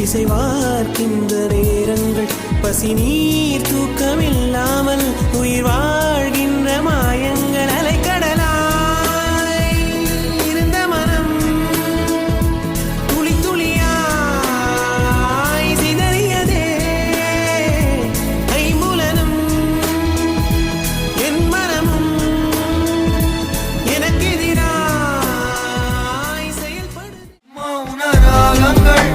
இசைவார்க்கின்ற நேரங்கள் பசி நீர் தூக்கமில்லாமல் உயிர் வாழ்கின்ற மாயங்கள் அலைக்கடலாய் இருந்த மனம் துளி துளியாய் சிதறியதே ஐம்புலனும் என் மனமும் எனக்கு எதிராய் செயல்படு மௌனராகங்கள்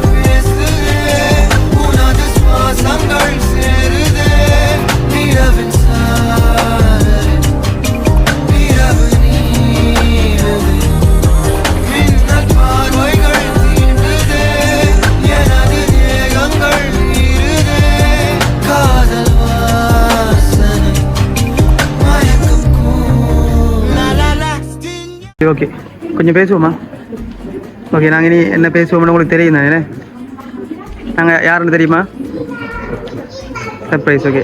ஓகே கொஞ்சம் பேசுவோமா? ஓகே, நாங்கள் இனி என்ன பேசுவோம்னு உங்களுக்கு தெரியும் தானே? நாங்கள் யாருன்னு தெரியுமா? சர்ப்ரைஸ். ஓகே,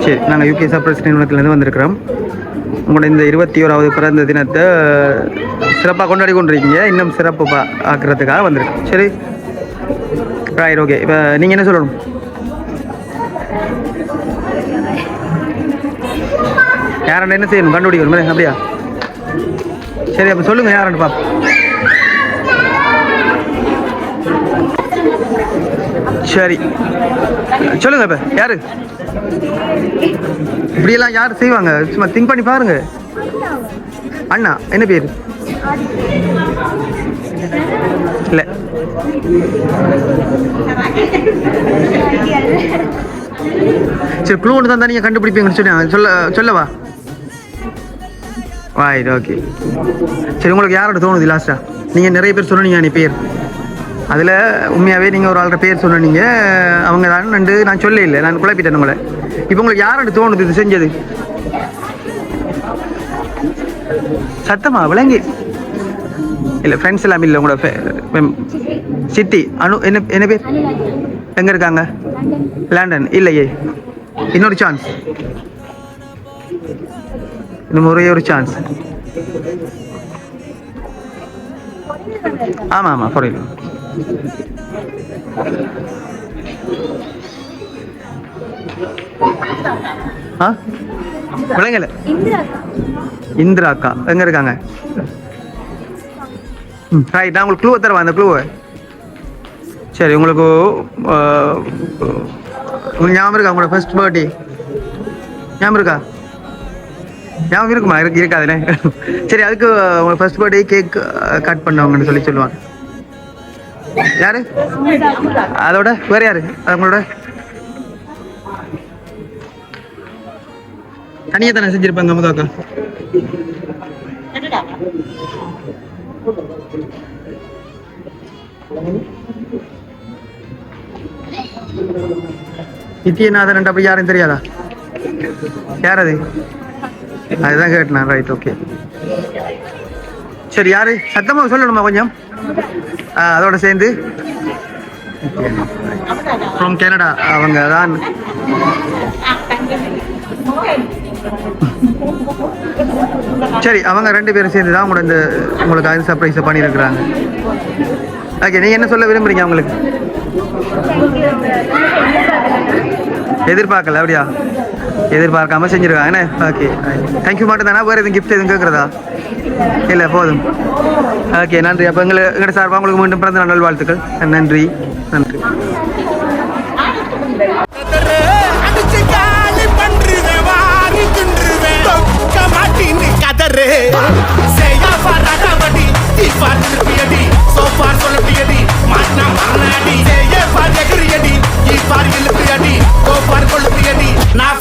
சரி, நாங்கள் யூகே சர்ப்ரைஸ் நிறுவனத்துலேருந்து வந்திருக்கிறோம். உங்களோட இந்த 21வது பிறந்த தினத்தை சிறப்பாக கொண்டாடி கொண்டிருக்கீங்க. இன்னும் சிறப்பு ஆக்குறதுக்காக வந்திருக்கோம். சரி, ரைட். ஓகே, இப்போ நீங்கள் என்ன சொல்லணும்? யாரண்ட என்ன செய்யணும்? கண்டுபிடிக்கணும் அப்படியா? சரி, அப்போ சொல்லுங்கள் யாரண்ட பாப்போம். சரி, சொல்லுங்க. இப்ப யாரு இப்படியெல்லாம் யார் செய்வாங்க? சும்மா திங்க் பண்ணி பாருங்க. அண்ணா என்ன பேரு? இல்ல, சரி, க்ளூ ஒன்று தான் நீங்க கண்டுபிடிப்பீங்கன்னு சொன்னாங்க. சொல்லவா? வாய்ட். ஓகே, சரி, உங்களுக்கு யாரோட தோணுது லாஸ்டா? நீங்க நிறைய பேர் சொன்னீங்க நீ பேர். அதில் உண்மையாகவே நீங்கள் ஒரு ஆள்கிட்ட பேர் சொன்னீங்க, அவங்க தான் நான் சொல்ல இல்லை, நான் குழப்பிட்டேன் உங்களை. இப்போ உங்களுக்கு யார்கிட்ட தோணுது இது செஞ்சது? சத்தமா விளங்கி இல்லை, ஃப்ரெண்ட்ஸ் எல்லாம் இல்லை. உங்களோட சித்தி அனு என்ன பேர்? எங்கே இருக்காங்க? லண்டன். இல்லையே, இன்னொரு சான்ஸ், இன்னும் ஒரே ஒரு சான்ஸ். ஆமாம் ஆமாம், புரியல. விளங்கல. இந்திரா அக்கா எங்க இருக்காங்க? ரைட், நான் உங்களுக்கு க்ளூவை தருவேன். அந்த க்ளூவை சரி, உங்களுக்கு ஞாபகம் இருக்கா? உங்களோட ஃபர்ஸ்ட் பர்த்டே ஞாபகம் இருக்கா? ஞாபகம் இருக்குமா? இருக்காதுண்ணே. சரி, அதுக்கு உங்களோட ஃபர்ஸ்ட் பர்த்டே கேக் கட் பண்ணவங்கன்னு சொல்லுவாங்க. யாரு? அதோட வேற யாரு? அவங்களோட தனியா தானே செஞ்சிருப்பாங்க அமுதாக்கா. நித்யநாதன் அப்படி யாரும் தெரியாதா? யார் அது? அதுதான் கேட்டேன். ரைட், ஓகே, சரி, யாரு? சத்தமாக சொல்லணுமா கொஞ்சம்? அதோட சேர்ந்து ஃப்ரம் கனடா அவங்க தான். சரி, அவங்க 2 பேரும் சேர்ந்து தான் உங்களுக்கு அது சர்ப்ரைஸை பண்ணியிருக்கிறாங்க. ஓகே, நீங்கள் என்ன சொல்ல விரும்புறீங்க அவங்களுக்கு? எதிர்பார்க்கல அப்படியா? எதிர்பார்க்காம செஞ்சுருக்காங்க. ஓகே, தேங்க்யூ மட்டும் தானே? வேறு எதுவும் கிஃப்ட் எதுவும் கேட்குறதா? இல்லை, போதும். ஓகே, நன்றி. அப்போ எங்களோட சார்பாக உங்களுக்கு மீண்டும் பிறந்த நாள் வாழ்த்துக்கள். நன்றி நன்றி. நான்